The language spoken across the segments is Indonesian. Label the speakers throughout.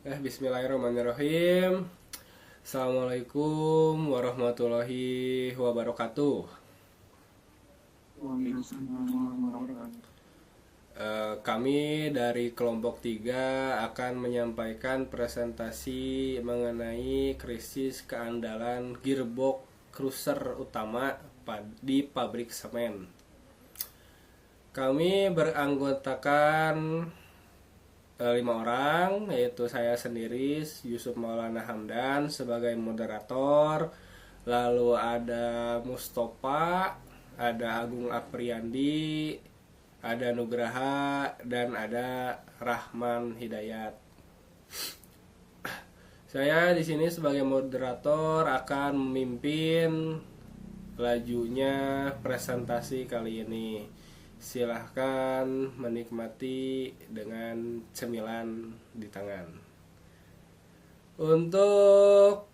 Speaker 1: Bismillahirrahmanirrahim. Assalamualaikum warahmatullahi wabarakatuh. Kami dari kelompok 3 akan menyampaikan presentasi mengenai krisis keandalan gearbox cruiser utama di pabrik semen. Kami beranggotakan 5 orang, yaitu saya sendiri Yusuf Maulana Hamdan sebagai moderator, lalu ada Mustofa, ada Agung Apriyandi, ada Nugraha, dan ada Rahman Hidayat. Saya di sini sebagai moderator akan memimpin lajunya presentasi kali ini. Silahkan menikmati dengan cemilan di tangan. Untuk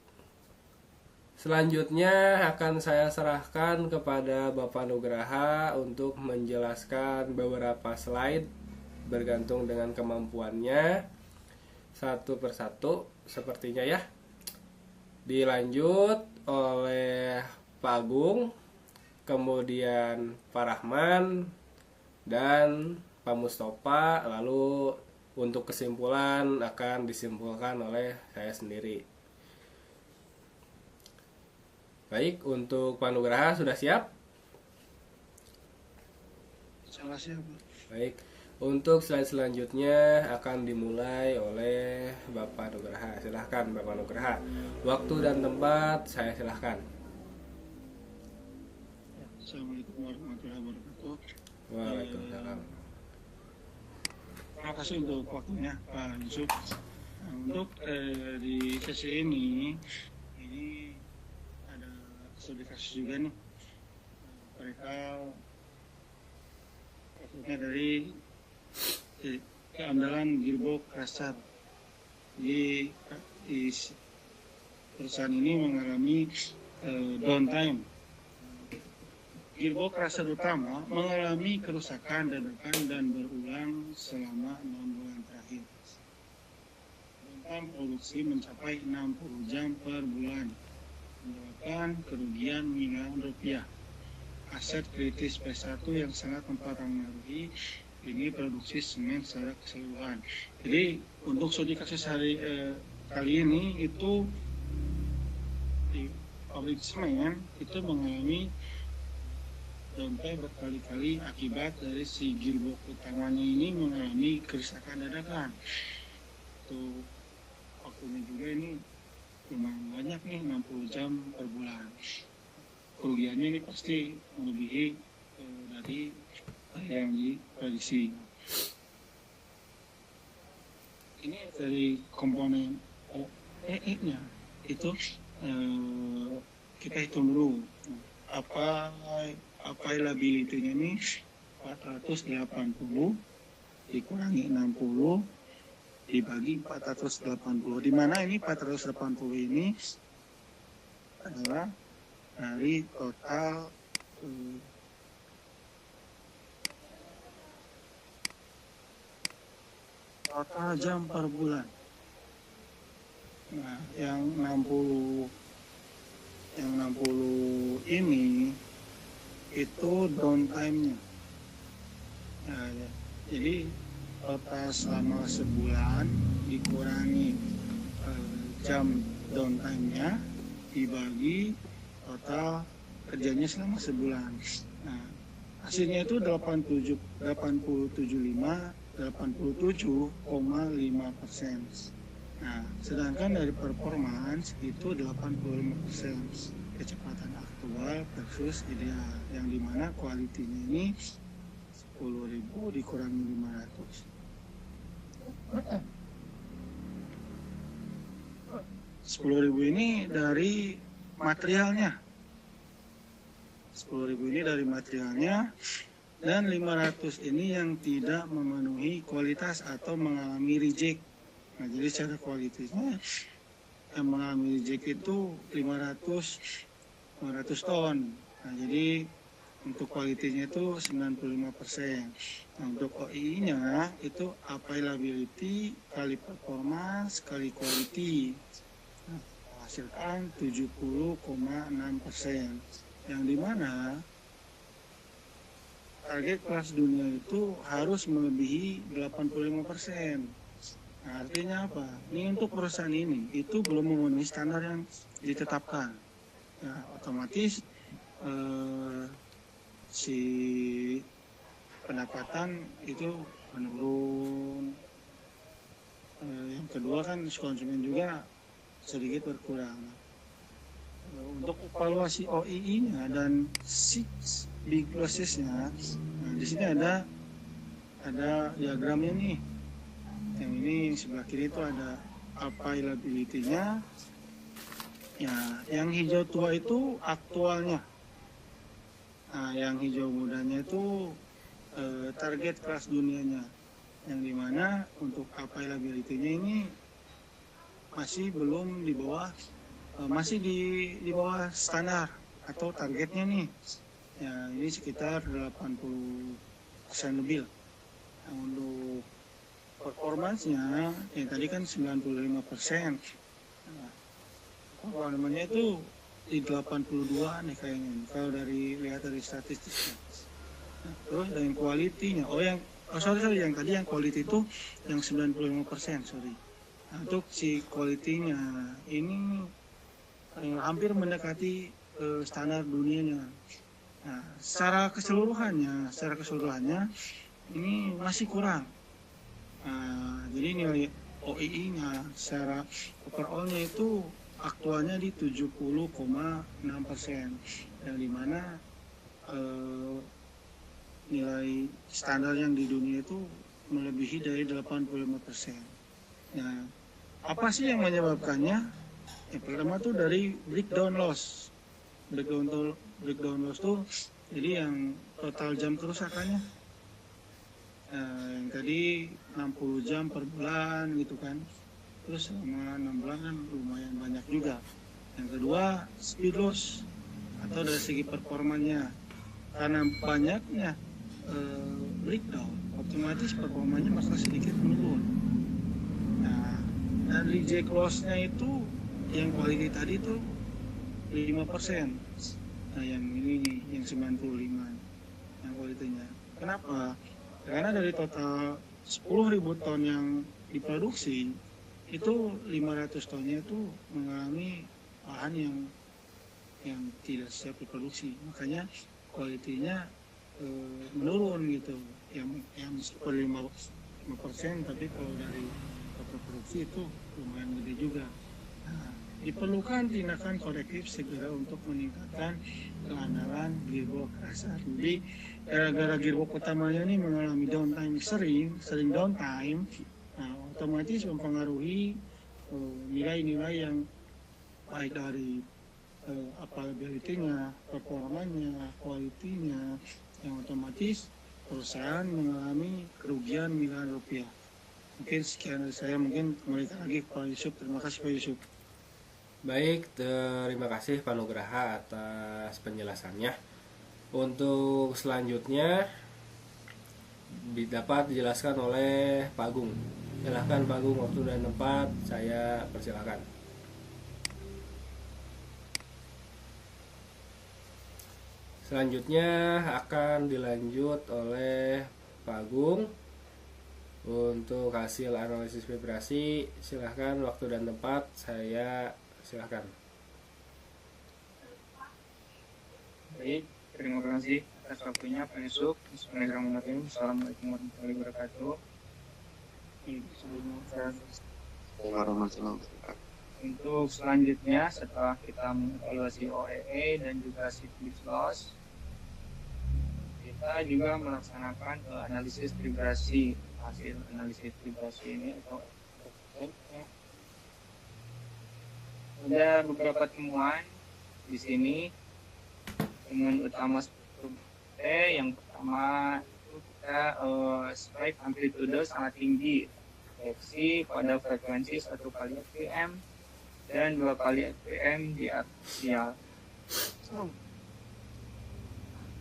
Speaker 1: selanjutnya akan saya serahkan kepada Bapak Nugraha untuk menjelaskan beberapa slide bergantung dengan kemampuannya satu persatu sepertinya ya. Dilanjut oleh Pak Agung, kemudian Pak Rahman, dan Pak Mustofa, lalu untuk kesimpulan akan disimpulkan oleh saya sendiri. Baik, untuk Pak Nugraha sudah siap?
Speaker 2: Salah siapa?
Speaker 1: Baik, untuk slide selanjutnya akan dimulai oleh Bapak Nugraha. Silahkan Bapak Nugraha. Waktu dan tempat saya silahkan.
Speaker 2: Assalamualaikum warahmatullahi wabarakatuh.
Speaker 1: Waalaikumsalam.
Speaker 2: Terima kasih untuk waktunya Pak Yusuf. Nah, untuk di sesi ini ada studi kasus juga nih. Mereka kasusnya dari keandalan gearbox crusher di perusahaan ini mengalami downtime. Gearbox crusher utama mengalami kerusakan dadakan dan berulang selama 6 bulan terakhir. Downtime produksi mencapai 60 jam per bulan, menyebabkan kerugian miliaran rupiah. Aset kritis P1 yang sangat mempengaruhi ini produksi semen secara keseluruhan. Jadi untuk studi kasus kali ini itu di pabrik semen itu mengalami downtime berkali-kali akibat dari si gearbox utamanya ini mengalami kerusakan dadakan. Untuk waktunya juga ini lumayan banyak nih, 60 jam per bulan. Kerugiannya ini pasti melebihi dari yang diprediksi. Ini dari komponen EI-nya itu kita hitung dulu apa availability-nya ini 480 dikurangi 60 dibagi 480, di mana ini 480 ini adalah dari total jam per bulan. Nah, yang 60 ini itu downtime-nya. Nah, jadi total selama sebulan dikurangi jam downtime-nya dibagi total kerjanya selama sebulan. Nah, hasilnya itu 87,5%. Nah, sedangkan dari performance itu 85% kecepatan aktual versus ideal, yang dimana kualitinya ini 10.000 dikurangi 500. 10.000 ini dari materialnya. 10.000 ini dari materialnya, dan 500 ini yang tidak memenuhi kualitas atau mengalami reject. Nah, jadi secara kualitasnya yang mengalami reject itu 500 ton. Nah, jadi Untuk kualitinya itu 95%. Nah, untuk OII-nya itu availability kali performance kali quality. Nah, menghasilkan 70,6%. Yang dimana target kelas dunia itu harus melebihi 85%. Nah, artinya apa? Ini untuk perusahaan ini itu belum memenuhi standar yang ditetapkan. Nah, otomatis si pendapatan itu menurun. Yang kedua kan konsumen juga sedikit berkurang. Untuk evaluasi OII-nya dan six big losses-nya, nah, di sini ada diagramnya nih. Yang ini sebelah kiri itu ada availability-nya. Ya, yang hijau tua itu aktualnya. Nah, yang hijau mudanya itu target kelas dunianya. Yang dimana untuk availability-nya ini masih belum di bawah, masih di bawah standar atau targetnya nih. Ya, ini sekitar 80% lebih lah. Nah, untuk performance-nya yang tadi kan 95%. Nah, performance-nya itu di 82 nih kayaknya kalau lihat dari statistiknya. Nah, terus yang quality-nya, sorry, yang tadi yang quality itu yang 95%, sorry. Nah, untuk si quality-nya ini hampir mendekati standar dunianya. Nah, secara keseluruhannya ini masih kurang. Jadi nilai OII-nya secara overall-nya itu aktualnya di 70,6%, yang dimana nilai standar yang di dunia itu melebihi dari 85%. Nah, apa sih yang menyebabkannya? Yang pertama tuh dari breakdown loss. Breakdown loss tuh jadi yang total jam kerusakannya. Yang tadi 60 jam per bulan gitu kan. Terus selama 6 bulan kan lumayan banyak juga. Yang kedua, speed loss atau dari segi performanya. Karena banyaknya breakdown, otomatis performanya maka sedikit menurun. Nah, dan reject loss-nya itu yang quality tadi itu 5%. Nah, yang ini nih, yang 95 yang kualitinya. Kenapa? Karena dari total 10.000 ton yang diproduksi, itu 500 tonnya itu mengalami bahan yang tidak siap diproduksi. Makanya kualitinya menurun gitu. Yang per 5%, tapi kalau dari total produksi itu lumayan gede juga. Nah, diperlukan tindakan korektif segera untuk meningkatkan keandalan gearbox kasar. Jadi gara-gara gearbox utamanya ini mengalami downtime sering downtime, nah, otomatis mempengaruhi nilai-nilai yang baik dari availability-nya, performanya, quality-nya, yang otomatis perusahaan mengalami kerugian miliaran rupiah. Mungkin sekian dari saya, mungkin kembali lagi ke Pak Yusuf. Terima kasih Pak Yusuf.
Speaker 1: Baik, terima kasih Pak Nugraha atas penjelasannya. Untuk selanjutnya dapat dijelaskan oleh Pak Agung. Silahkan Pak Agung, waktu dan tempat saya persilakan. Selanjutnya akan dilanjut oleh Pak Agung untuk hasil analisis vibrasi. Silahkan waktu dan tempat saya silahkan.
Speaker 3: Baik, terima kasih atas waktunya Pak Yusuf. Bismillahirrahmanirrahim. Assalamualaikum warahmatullahi wabarakatuh. Untuk selanjutnya, setelah kita mengevaluasi OEE dan juga cyclic loss, kita juga melaksanakan analisis vibrasi. Hasil analisis vibrasi ini atau ada beberapa temuan di sini. Temuan utama yang pertama itu kita spike amplitude sangat tinggi, deteksi pada frekuensi 1 kali fpm dan 2 kali fpm di aksial.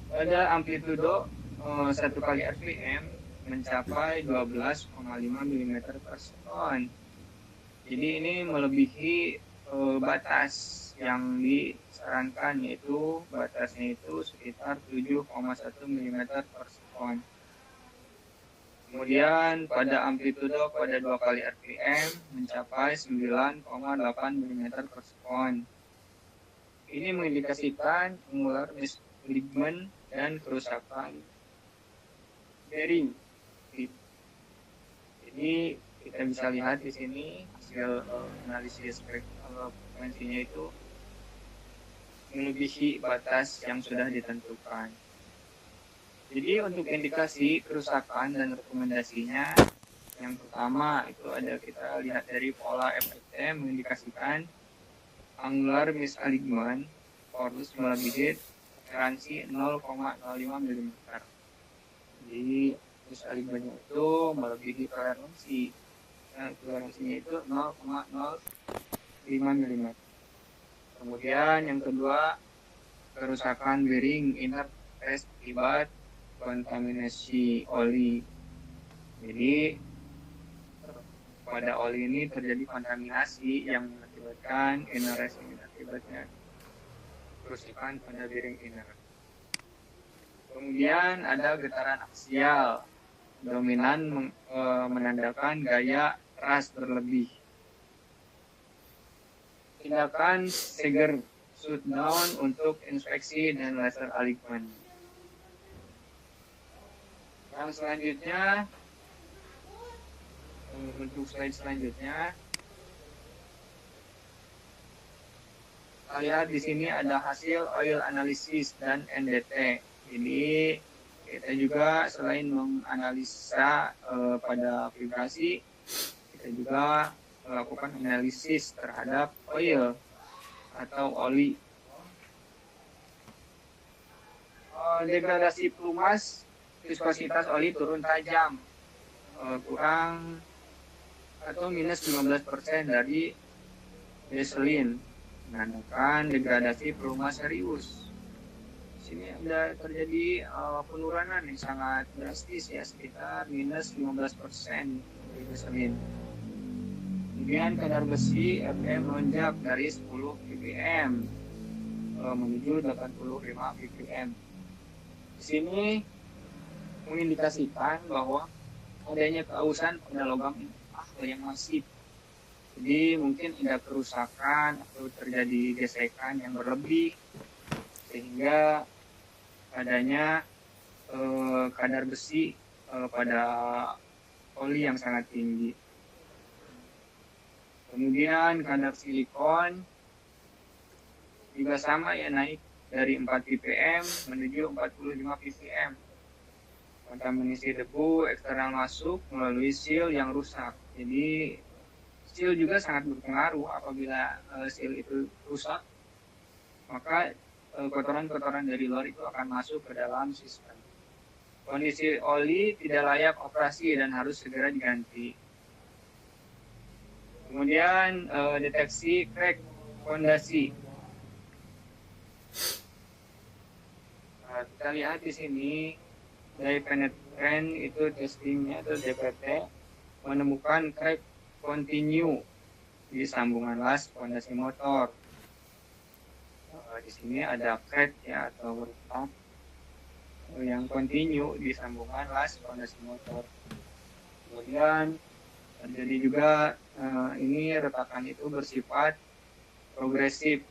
Speaker 3: pada amplitudo 1 kali RPM mencapai 12,5 mm per sekon. Jadi ini melebihi batas yang disarankan, yaitu batasnya itu sekitar 7,1 mm per sekon. Kemudian pada amplitudo pada 2 kali RPM mencapai 9,8 mm per sekon. Ini mengindikasikan angular misalignment dan kerusakan bearing. Jadi kita bisa lihat di sini hasil analisis frekuensinya itu melebihi batas yang sudah ditentukan. Jadi untuk indikasi kerusakan dan rekomendasinya, yang pertama itu ada kita lihat dari pola FFT mengindikasikan angular misalignment torus melebihi toleransi 0,05 mm. Jadi misalignmentnya itu melebihi toleransi. Nah, toleransinya itu 0,05 mm. Kemudian yang kedua, kerusakan bearing inner test akibat kontaminasi oli. Jadi pada oli ini terjadi kontaminasi yang mengakibatkan inner rest, yang akibatnya kerusakan pada bearing inner. Kemudian ada getaran aksial dominan menandakan gaya ras berlebih. Tindakan Seger shutdown untuk inspeksi dan laser alignment. Yang selanjutnya, untuk slide selanjutnya, kita lihat di sini ada hasil oil analysis dan NDT. Jadi kita juga selain menganalisa pada vibrasi, kita juga melakukan analisis terhadap oil atau oli. Degradasi pelumas, viskositas oli turun tajam, kurang atau minus 15% dari baseline, menandakan degradasi pelumas serius. Di sini ada terjadi penurunan yang sangat drastis, ya, sekitar minus 15% dari baseline. Kemudian kadar besi FM melonjak dari 10 ppm menuju 85 ppm. Di sini mengindikasikan bahwa adanya keausan pada logam yang masif. Jadi mungkin ada kerusakan atau terjadi gesekan yang berlebih sehingga adanya kadar besi pada oli yang sangat tinggi. Kemudian kadar silikon juga sama, ya, naik dari 4 ppm menuju 45 ppm. Kontaminasi debu eksternal masuk melalui seal yang rusak. Jadi seal juga sangat berpengaruh. Apabila seal itu rusak, maka kotoran-kotoran dari luar itu akan masuk ke dalam sistem. Kondisi oli tidak layak operasi dan harus segera diganti. Kemudian deteksi crack fondasi. Kita lihat di sini dari penetrant itu testingnya atau DPT menemukan crack continue di sambungan las fondasi motor. Di sini ada crack, ya, atau retak yang continue di sambungan las fondasi motor. Kemudian terjadi juga ini retakan itu bersifat progresif,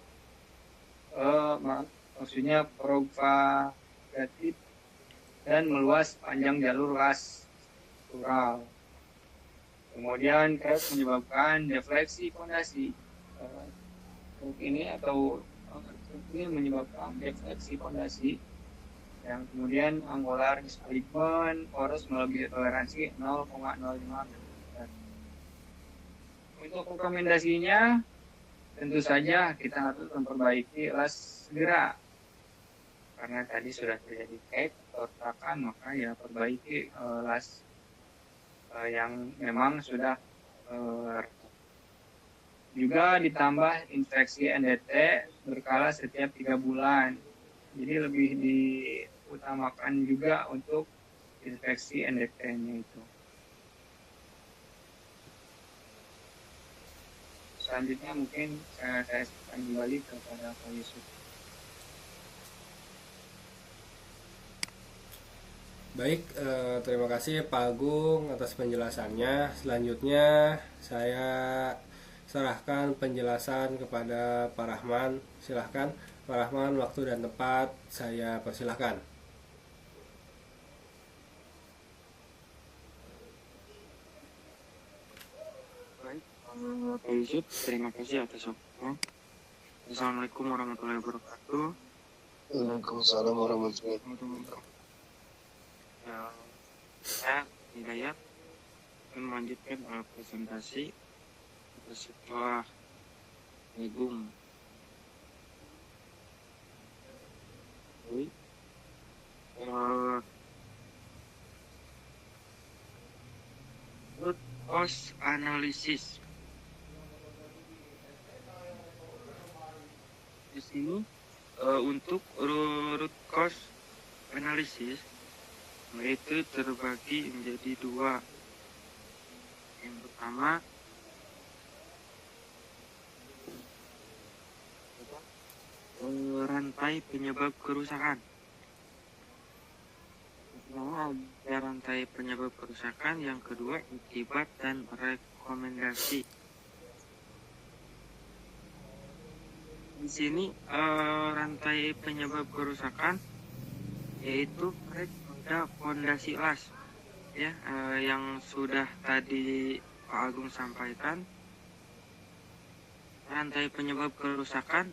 Speaker 3: maksudnya propagatif dan meluas panjang jalur las struktural. Kemudian crack menyebabkan defleksi fondasi. Crack ini menyebabkan defleksi fondasi, yang kemudian angular misalignment porous melebihi toleransi 0,05 mm. Untuk rekomendasinya, tentu saja kita harus memperbaiki las segera. Karena tadi sudah terjadi crack atau retakan, maka ya perbaiki las yang memang sudah juga ditambah inspeksi NDT berkala setiap 3 bulan. Jadi lebih utamakan juga untuk inspeksi NDT-nya itu. Selanjutnya mungkin saya akan kembali kepada Pak Yusuf.
Speaker 1: Baik, terima kasih Pak Agung atas penjelasannya. Selanjutnya saya serahkan penjelasan kepada Pak Rahman. Silahkan Pak Rahman, waktu dan tempat saya persilahkan.
Speaker 4: Baik, Pak Yusuf, terima kasih atas waktunya. Assalamualaikum warahmatullahi wabarakatuh.
Speaker 2: Waalaikumsalam warahmatullahi wabarakatuh.
Speaker 4: Saya Hidayat akan melanjutkan presentasi setelah Agung. Root cause analysis. Di sini untuk root cause analysis itu terbagi menjadi dua. Yang pertama rantai penyebab kerusakan. Pertama ada rantai penyebab kerusakan, yang kedua akibat dan rekomendasi. Di sini rantai penyebab kerusakan yaitu pada pondasi las, ya, yang sudah tadi Pak Agung sampaikan. Rantai penyebab kerusakan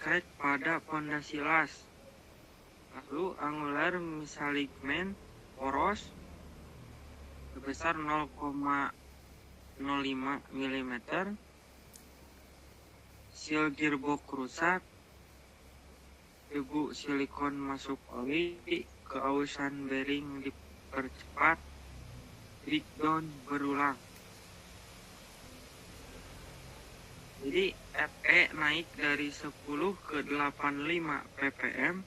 Speaker 4: crack pada pondasi las, lalu angular misalignment poros sebesar 0,05 mm, seal gearbox rusak, debu silikon masuk oli, keausan bearing dipercepat, breakdown berulang. Jadi FE naik dari 10 ke 85 ppm,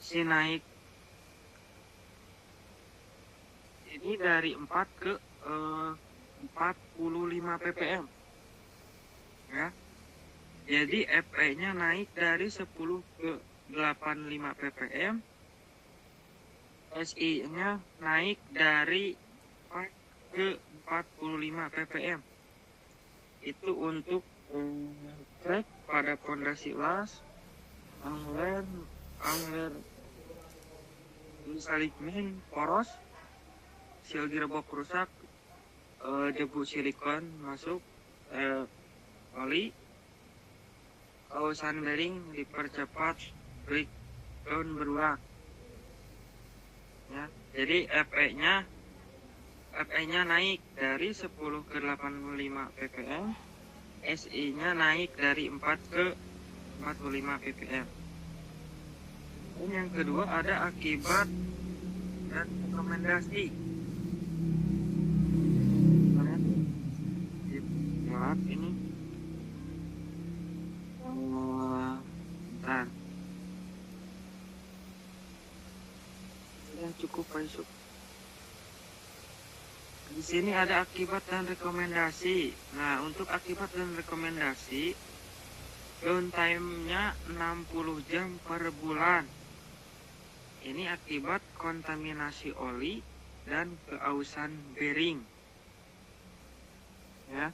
Speaker 4: si naik ini dari 4 ke 45 ppm, ya. Jadi FE-nya naik dari 10 ke 85 ppm, SI-nya naik dari 4 ke 45 ppm. Itu untuk crack pada pondasi las, angular misalignment poros, seal gearbox rusak, debu silikon masuk oli, kausan bearing dipercepat, breakdown berulang, ya. Jadi FE-nya naik dari 10 ke 85 ppm, SI-nya naik dari 4 ke 45 ppm. Dan yang kedua ada akibat dan rekomendasi. Maaf ini. Bentar. Sudah cukup Pak Yusuf. Di sini ada akibat dan rekomendasi. Nah, untuk akibat dan rekomendasi, downtime-nya 60 jam per bulan. Ini akibat kontaminasi oli dan keausan bearing, ya.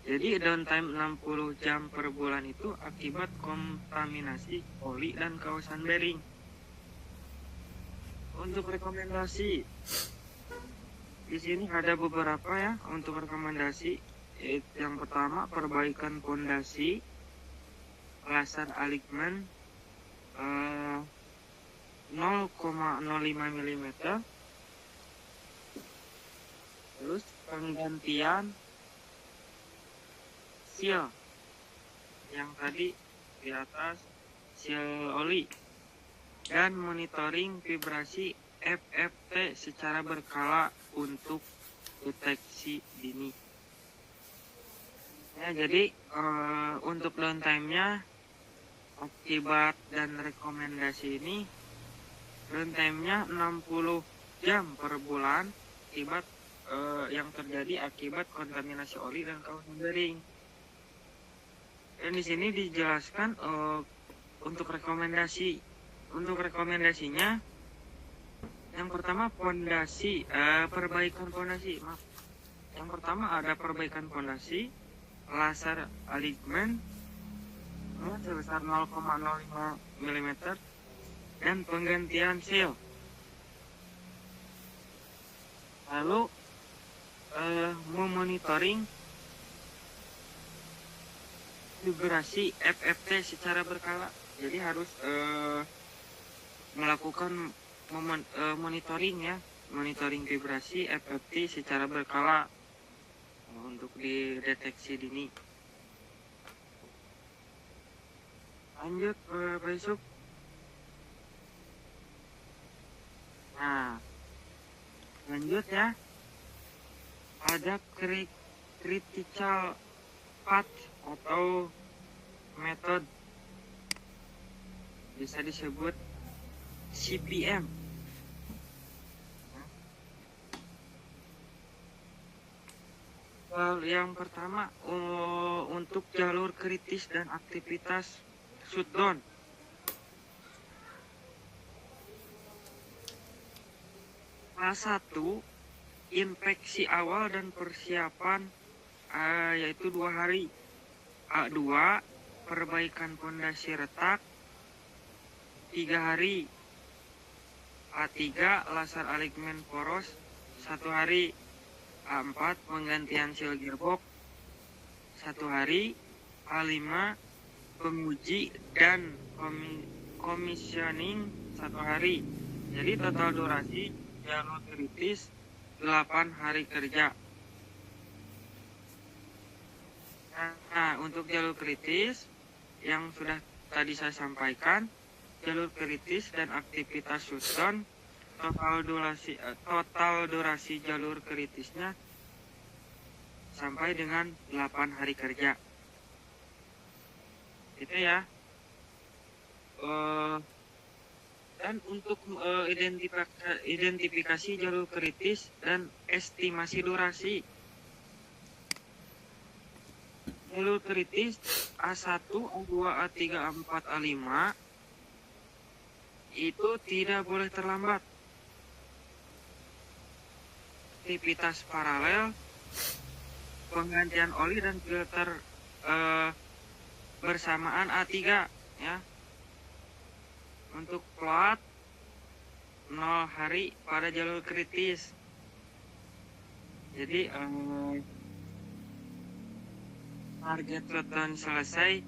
Speaker 4: Jadi downtime 60 jam per bulan itu akibat kontaminasi oli dan keausan bearing. Untuk rekomendasi, di sini ada beberapa, ya, untuk rekomendasi. Yang pertama, perbaikan pondasi, laser alignment 0,05 mm, terus penggantian seal yang tadi di atas, seal oli, dan monitoring vibrasi FFT secara berkala untuk deteksi dini. Ya, jadi untuk downtime-nya akibat dan rekomendasi ini runtime-nya 60 jam per bulan akibat yang terjadi akibat kontaminasi oli dan kaos membering. Dan di sini dijelaskan untuk rekomendasinya yang pertama pondasi, perbaikan pondasi. Maaf. Yang pertama ada perbaikan pondasi, laser alignment sebesar 0,05 mm dan penggantian seal. Lalu memonitoring vibrasi FFT secara berkala. Jadi harus melakukan monitoring vibrasi FFT secara berkala untuk dideteksi dini. Lanjut Pak Yusuf. Nah, lanjut ya. Ada critical path atau metode, bisa disebut CPM. Yang pertama untuk jalur kritis dan aktivitas shutdown. Kelas 1 infeksi awal dan persiapan yaitu 2 hari. A2 perbaikan pondasi retak 3 hari. A3 laser alignment poros 1 hari. A4 penggantian seal gearbox 1 hari. A5 penguji dan commissioning 1 hari. Jadi total durasi jalur kritis 8 hari kerja. Nah, untuk jalur kritis yang sudah tadi saya sampaikan, jalur kritis dan aktivitas shutdown, total durasi jalur kritisnya sampai dengan 8 hari kerja. Itu ya. Dan untuk identifikasi jalur kritis dan estimasi durasi. Jalur kritis A1, A2, A3, A4, A5 itu tidak boleh terlambat. Aktivitas paralel, penggantian oli dan filter bersamaan A3 ya. Untuk plot 0 hari pada jalur kritis. Jadi target shutdown selesai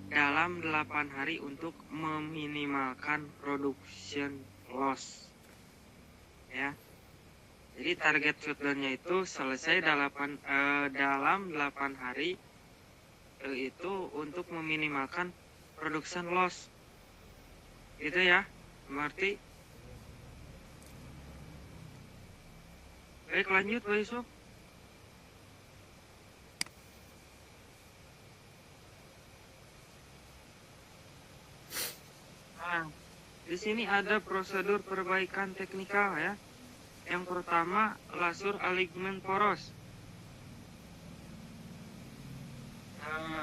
Speaker 4: dalam 8 hari untuk meminimalkan production loss. Ya. Jadi target shutdownnya itu selesai dalam 8 hari itu untuk meminimalkan production loss. Itu ya, berarti. Baik, lanjut Pak Yusuf. Nah, di sini ada prosedur perbaikan teknikal ya. Yang pertama, laser alignment poros.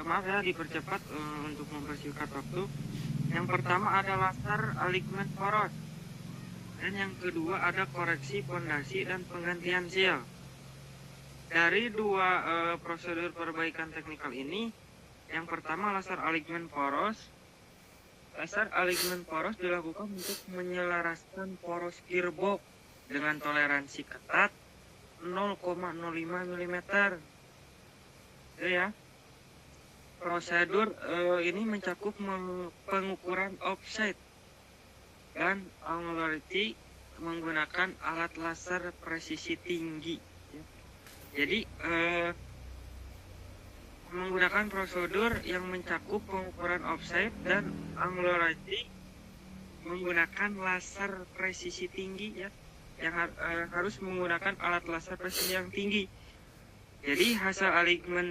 Speaker 4: Maaf ya, dipercepat untuk mempersingkat waktu. Yang pertama ada laser alignment poros. Dan yang kedua ada koreksi pondasi dan penggantian seal. Dari dua prosedur perbaikan teknikal ini, yang pertama laser alignment poros. Laser alignment poros dilakukan untuk menyelaraskan poros gearbox dengan toleransi ketat 0,05 mm. Itu ya. Prosedur ini mencakup pengukuran offset dan angularity menggunakan alat laser presisi tinggi. Jadi menggunakan prosedur yang mencakup pengukuran offset dan angularity menggunakan laser presisi tinggi ya, yang harus menggunakan alat laser presisi yang tinggi. Jadi hasil alignment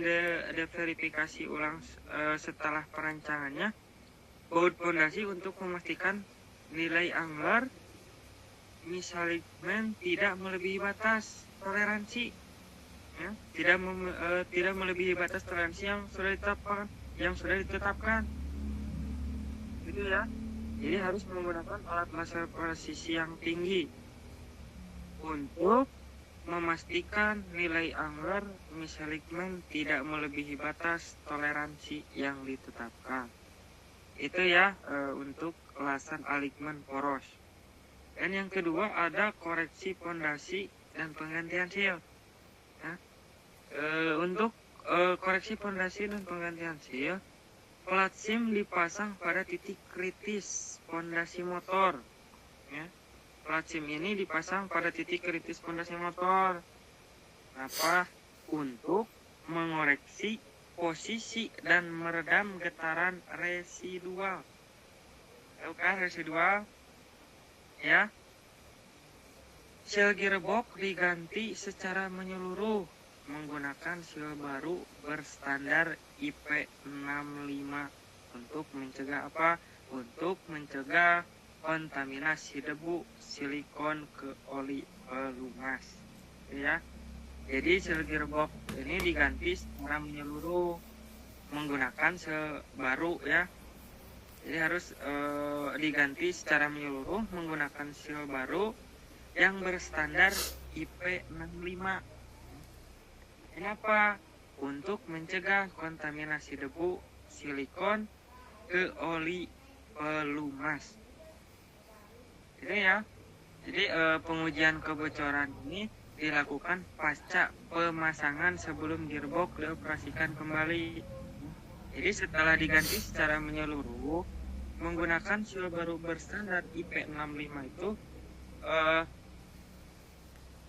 Speaker 4: verifikasi ulang setelah perancangannya baut pondasi untuk memastikan nilai angler misalignment tidak melebihi batas toleransi, ya, tidak melebihi batas toleransi yang sudah ditetapkan gitu ya. Jadi harus menggunakan alat laser presisi yang tinggi untuk memastikan nilai angler misalignment tidak melebihi batas toleransi yang ditetapkan. Itu ya untuk laser alignment poros. Dan yang kedua ada koreksi pondasi dan penggantian seal. Ya. Untuk koreksi pondasi dan penggantian seal, plat SIM dipasang pada titik kritis pondasi motor. Ya. Plat SIM ini dipasang pada titik kritis pondasi motor. Kenapa? Untuk mengoreksi posisi dan meredam getaran residual. Tahu kan residual? Ya. Seal gearbox diganti secara menyeluruh menggunakan seal baru berstandar IP65 untuk mencegah apa? Untuk mencegah kontaminasi debu silikon ke oli pelumas. Ya. Jadi seal gearbox ini diganti secara menyeluruh menggunakan seal baru ya. Jadi harus diganti secara menyeluruh menggunakan seal baru yang berstandar IP65. Kenapa? Untuk mencegah kontaminasi debu silikon ke oli pelumas. Gitu ya. Jadi pengujian kebocoran ini dilakukan pasca pemasangan sebelum gearbox dioperasikan kembali. Jadi setelah diganti secara menyeluruh menggunakan seal baru berstandar IP65 itu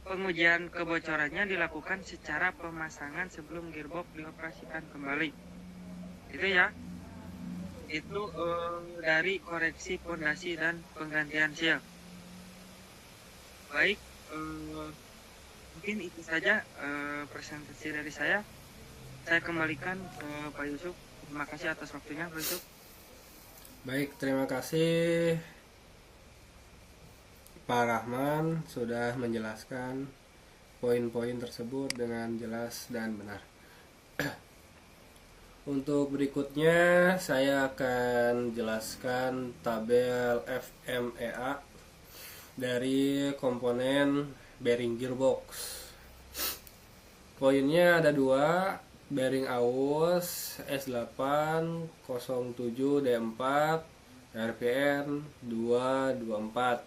Speaker 4: pengujian kebocorannya dilakukan secara pemasangan sebelum gearbox dioperasikan kembali. Itu ya. Itu dari koreksi pondasi dan penggantian seal. Baik, mungkin itu saja presentasi dari saya. Saya kembalikan ke Pak Yusuf. Terima kasih atas waktunya, Pak Yusuf.
Speaker 1: Baik, terima kasih Pak Rahman sudah menjelaskan poin-poin tersebut dengan jelas dan benar. Untuk berikutnya saya akan jelaskan tabel FMEA dari komponen bearing gearbox. Poinnya ada 2, bearing AUS S807D4 RPN 224.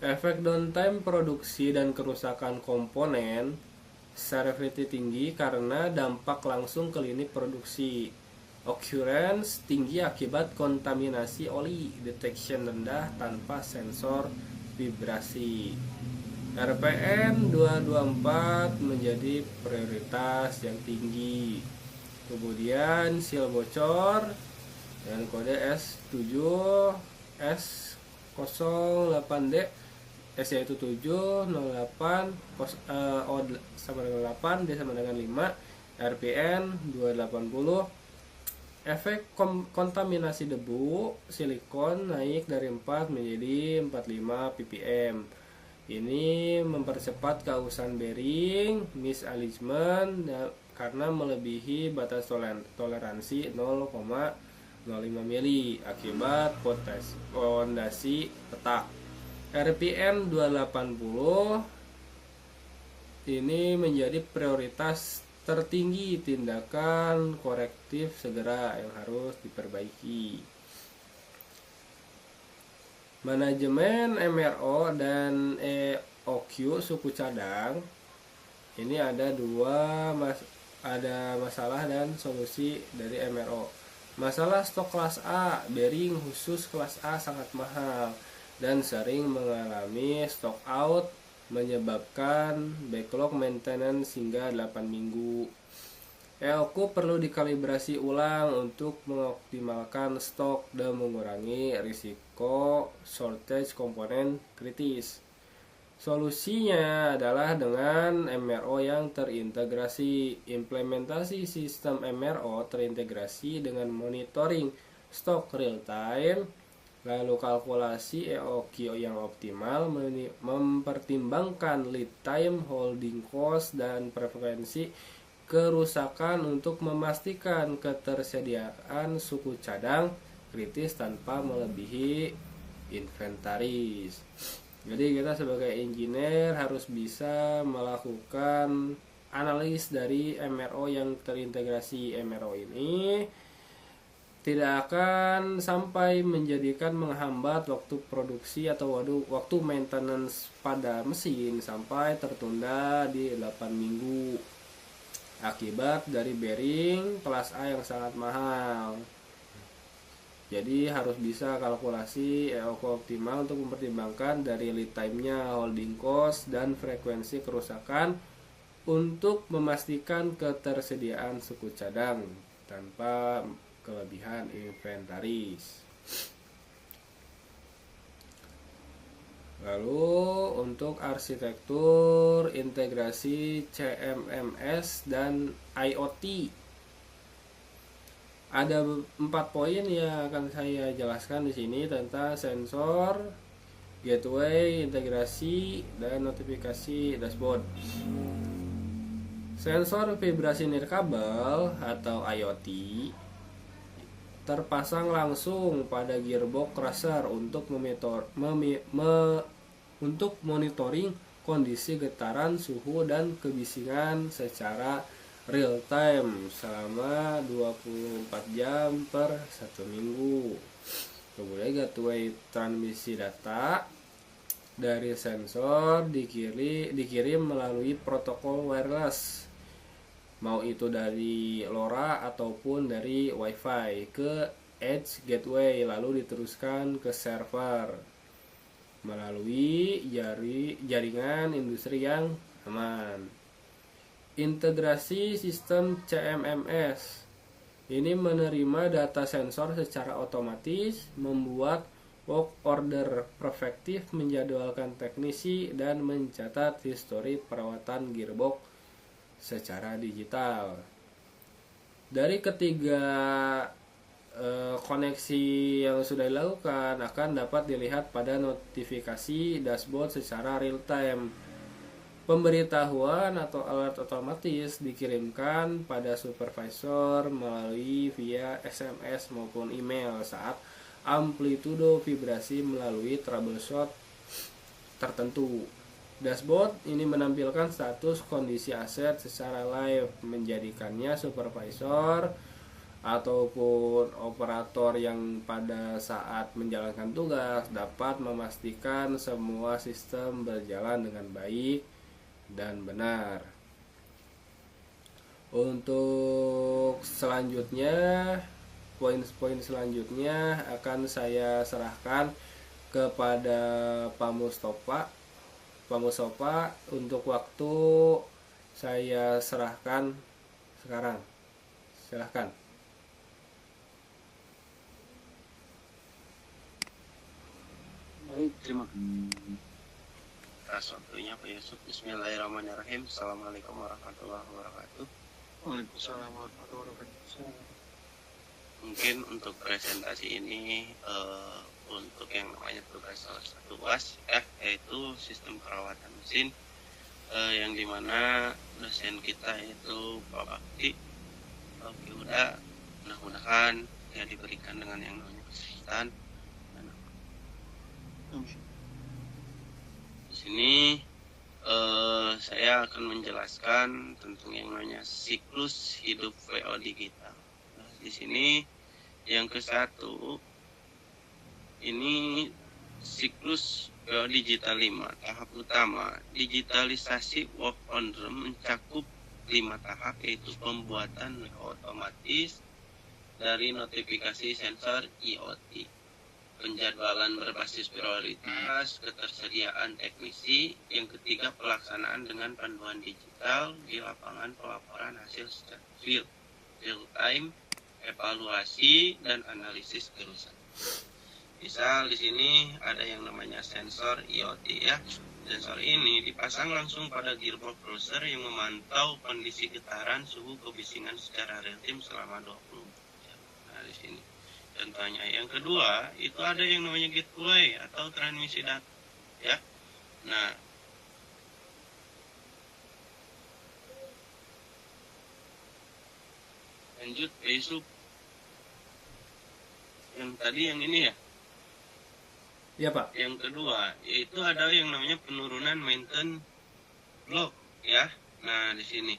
Speaker 1: Efek downtime produksi dan kerusakan komponen severity tinggi karena dampak langsung ke lini produksi. Occurrence tinggi akibat kontaminasi oli. Detection rendah tanpa sensor vibrasi. RPN 224 menjadi prioritas yang tinggi. Kemudian seal bocor dan kode S7 S08D S yaitu 7 08 O sama dengan 8 D sama dengan 5 RPN 280. Efek kontaminasi debu silikon naik dari 4 menjadi 45 ppm. Ini mempercepat keausan bearing misalignment karena melebihi batas toleransi 0,05 mili akibat pondasi petak. RPM 280 ini menjadi prioritas tertinggi, tindakan korektif segera yang harus diperbaiki. Manajemen MRO dan EOQ suku cadang ini ada ada masalah dan solusi dari MRO. Masalah stok kelas A, bearing khusus kelas A sangat mahal dan sering mengalami stock out menyebabkan backlog maintenance hingga 8 minggu. EOQ perlu dikalibrasi ulang untuk mengoptimalkan stok dan mengurangi risiko shortage komponen kritis. Solusinya adalah dengan MRO yang terintegrasi. Implementasi sistem MRO terintegrasi dengan monitoring stok real time, lalu kalkulasi EOQ yang optimal, mempertimbangkan lead time, holding cost, dan frekuensi kerusakan untuk memastikan ketersediaan suku cadang kritis tanpa melebihi inventaris. Jadi kita sebagai engineer harus bisa melakukan analis dari MRO yang terintegrasi. MRO ini tidak akan sampai menjadikan menghambat waktu produksi atau waktu maintenance pada mesin sampai tertunda di 8 minggu akibat dari bearing kelas A yang sangat mahal. Jadi harus bisa kalkulasi EOQ optimal untuk mempertimbangkan dari lead time-nya, holding cost, dan frekuensi kerusakan untuk memastikan ketersediaan suku cadang tanpa kelebihan inventaris. Lalu untuk arsitektur integrasi CMMS dan IoT, ada 4 poin yang akan saya jelaskan di sini tentang sensor, gateway, integrasi, dan notifikasi dashboard. Sensor vibrasi nirkabel atau IoT terpasang langsung pada gearbox crusher untuk monitoring kondisi getaran, suhu, dan kebisingan secara real time selama 24 jam per 1 minggu. Kemudian gateway transmisi data dari sensor dikirim melalui protokol wireless, mau itu dari LoRa ataupun dari WiFi ke edge gateway, lalu diteruskan ke server melalui jaringan industri yang aman. Integrasi sistem CMMS ini menerima data sensor secara otomatis, membuat work order preventif, menjadwalkan teknisi, dan mencatat histori perawatan gearbox secara digital. Dari ketiga koneksi yang sudah dilakukan akan dapat dilihat pada notifikasi dashboard secara real time. Pemberitahuan atau alert otomatis dikirimkan pada supervisor melalui via SMS maupun email saat amplitudo vibrasi melalui troubleshoot tertentu. Dashboard ini menampilkan status kondisi aset secara live, menjadikannya supervisor ataupun operator yang pada saat menjalankan tugas dapat memastikan semua sistem berjalan dengan baik dan benar. Untuk selanjutnya, poin-poin selanjutnya akan saya serahkan kepada Pak Mustofa. Untuk waktu saya serahkan sekarang. Silahkan.
Speaker 2: Baik, terima kasih.
Speaker 5: Atas waktunya Pak Yusuf. Bismillahirrahmanirrahim. Assalamualaikum warahmatullahi wabarakatuh.
Speaker 2: Waalaikumsalam warahmatullahi wabarakatuh.
Speaker 5: Mungkin untuk presentasi ini untuk yang namanya tugas salah satu UAS yaitu sistem perawatan mesin, yang dimana dosen kita itu Pak Bakti. Oke, udah mudah-mudahan ya diberikan dengan yang namanya kesehatan. Di sini saya akan menjelaskan tentang yang namanya siklus hidup VO digital. Nah, di sini yang ke-1 ini siklus VO digital 5. Tahap utama digitalisasi work order mencakup 5 tahap, yaitu pembuatan WO otomatis dari notifikasi sensor IoT, penjadwalan berbasis prioritas, ketersediaan teknisi. Yang ketiga, pelaksanaan dengan panduan digital di lapangan, pelaporan hasil secara real time, evaluasi dan analisis kerusakan. Misal di sini ada yang namanya sensor IoT ya. Sensor ini dipasang langsung pada gearbox cruiser yang memantau kondisi getaran, suhu, kebisingan secara real time selama 20 jam. Nah, di sini contohnya. Yang kedua, itu ada yang namanya gateway atau transmisi data, ya. Nah, lanjut besok. Yang tadi yang ini ya.
Speaker 1: Iya Pak.
Speaker 5: Yang kedua, yaitu ada yang namanya penurunan maintenance block, ya. Nah, di sini.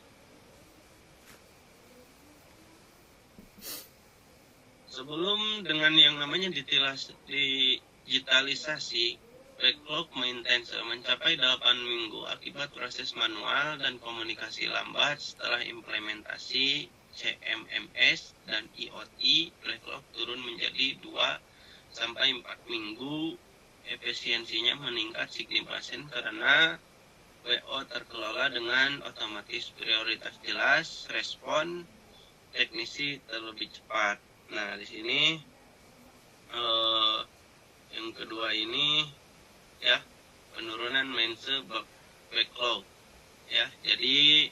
Speaker 5: Sebelum dengan yang namanya digitalisasi, backlog maintenance mencapai 8 minggu akibat proses manual dan komunikasi lambat. Setelah implementasi CMMS dan IoT, backlog turun menjadi 2-4 minggu. Efisiensinya meningkat signifikan karena WO terkelola dengan otomatis, prioritas jelas, respon teknisi terlebih cepat. Nah, di sini yang kedua ini ya, penurunan maintenance backlog, ya. Jadi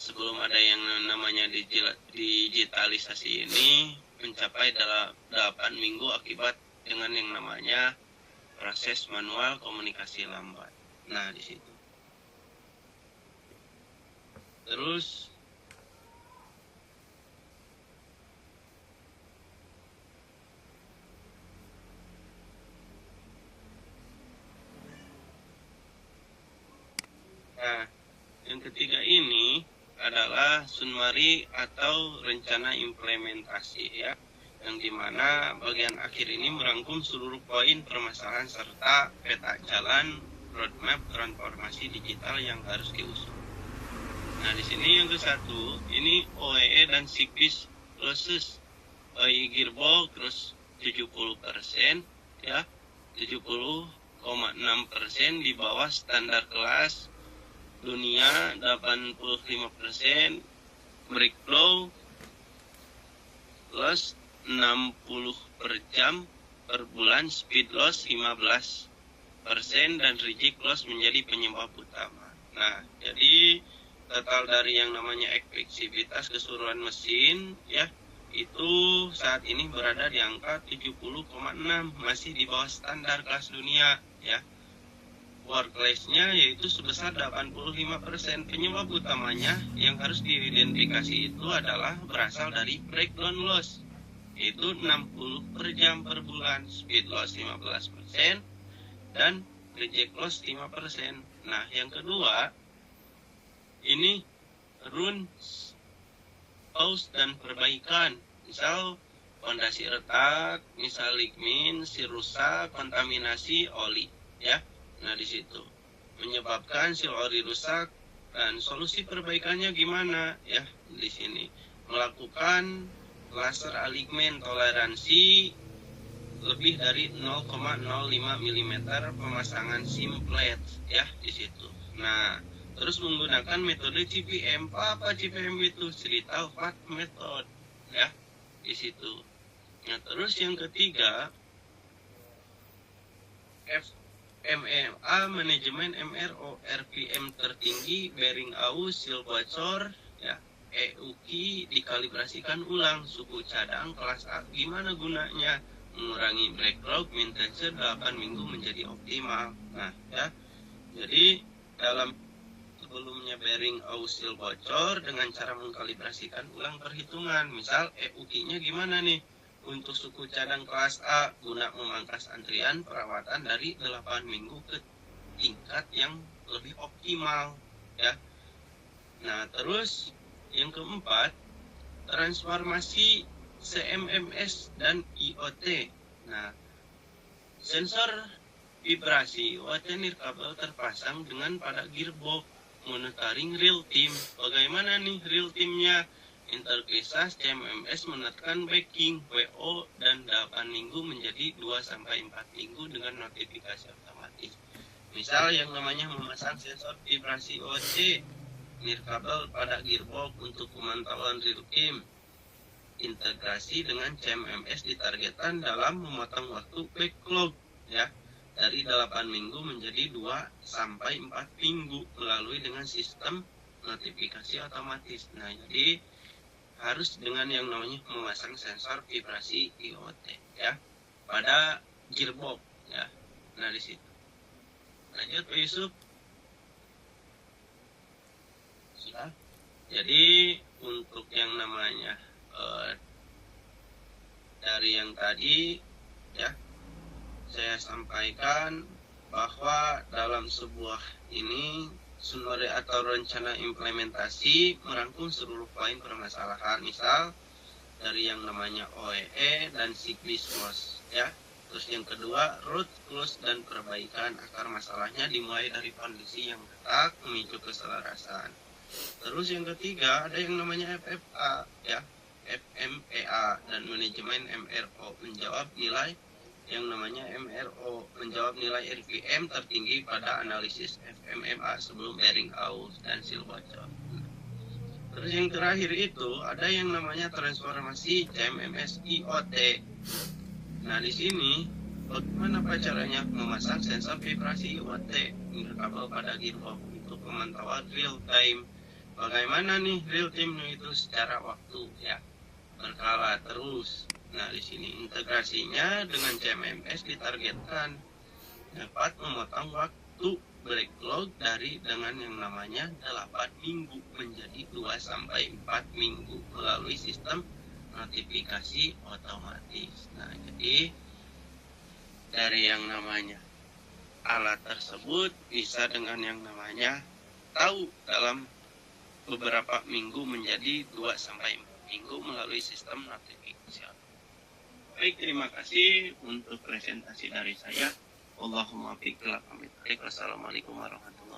Speaker 5: sebelum ada yang namanya digitalisasi ini mencapai dalam 8 minggu akibat dengan yang namanya proses manual komunikasi lambat. Nah, di situ. Terus nah, yang ketiga ini adalah SUNMARI atau rencana implementasi, ya, yang dimana bagian akhir ini merangkum seluruh poin permasalahan serta peta jalan roadmap transformasi digital yang harus diusung. Nah, di sini yang ke-1 ini OEE dan Sigbis closes. OEE gearbox terus 70%, ya, 70,6% di bawah standar kelas dunia, 85%, brake flow loss 60 per jam per bulan, speed loss 15%, dan reject loss menjadi penyebab utama. Nah, jadi total dari yang namanya efektivitas keseluruhan mesin, ya, itu saat ini berada di angka 70,6, masih di bawah standar kelas dunia, ya. Workless-nya yaitu sebesar 85%. Penyebab utamanya yang harus diidentifikasi itu adalah berasal dari breakdown loss, yaitu 60 per jam per bulan, speed loss 15%, dan reject loss 5%. Nah, yang kedua ini runs, pause, dan perbaikan. Misal fondasi retak, misal ligmin, si rusak, kontaminasi oli, ya. Nah, di situ menyebabkan sil oli rusak, dan solusi perbaikannya gimana, ya. Di sini melakukan laser alignment toleransi lebih dari 0,05 mm pemasangan sim plate, ya, di situ. Nah, terus menggunakan metode CPM. Apa CPM itu? Cerita Fat Method, ya, di situ. Nah, terus yang ketiga FMA manajemen MRO, RPM tertinggi, bearing aus, seal bocor, ya. EUK dikalibrasikan ulang, suku cadang kelas A. Gimana gunanya? Mengurangi backlog, maintenance 8 minggu menjadi optimal. Nah, ya. Jadi dalam sebelumnya bearing aus seal bocor dengan cara mengkalibrasikan ulang perhitungan. Misal EUK-nya gimana nih? Untuk suku cadang kelas A guna memangkas antrian perawatan dari 8 minggu ke tingkat yang lebih optimal, ya. Nah, terus yang keempat, transformasi CMMS dan IoT. Nah, sensor vibrasi water nirkabel terpasang dengan pada gearbox monitoring real time. Bagaimana nih real time-nya? Interface CMMS menekan backing WO dan 8 minggu menjadi 2-4 minggu dengan notifikasi otomatis. Misal yang namanya memasang sensor vibrasi OC nirkabel pada gearbox untuk pemantauan real time. Integrasi dengan CMMS ditargetkan dalam memotong waktu backlog, ya. dari 8 minggu menjadi 2 sampai 4 minggu melalui dengan sistem notifikasi otomatis. Nah, jadi harus dengan yang namanya memasang sensor vibrasi IoT ya pada gearbox ya. Nah, di situ. Lanjut Pak Yusuf. Sudah. Jadi untuk yang namanya dari yang tadi ya, saya sampaikan bahwa dalam sebuah ini summary atau rencana implementasi merangkum seluruh poin permasalahan, misal dari yang namanya OEE dan cyclist loss ya. Terus yang kedua, root cause dan perbaikan akar masalahnya dimulai dari kondisi yang retak memicu keselarasan. Terus yang ketiga ada yang namanya FFA ya, FMEA dan manajemen MRO menjawab nilai yang namanya MRO menjawab nilai RPM tertinggi pada analisis FMMA sebelum bearing out dan seal bocor. Terus yang terakhir itu ada yang namanya transformasi CMMS IoT. Nah, di sini bagaimana caranya memasang sensor vibrasi IoT kabel pada gearbox untuk pemantauan real time. Bagaimana nih real time itu secara waktu ya, berkala terus. Nah, di sini integrasinya dengan CMMS ditargetkan dapat memotong waktu backlog dari dengan yang namanya 8 minggu menjadi 2 sampai 4 minggu melalui sistem notifikasi otomatis. Nah, jadi dari yang namanya alat tersebut bisa dengan yang namanya tahu dalam beberapa minggu menjadi 2 sampai 4 minggu melalui sistem notifikasi. Baik, terima kasih untuk presentasi dari saya. Allahumma fiqh. Wassalamualaikum warahmatullahi wabarakatuh.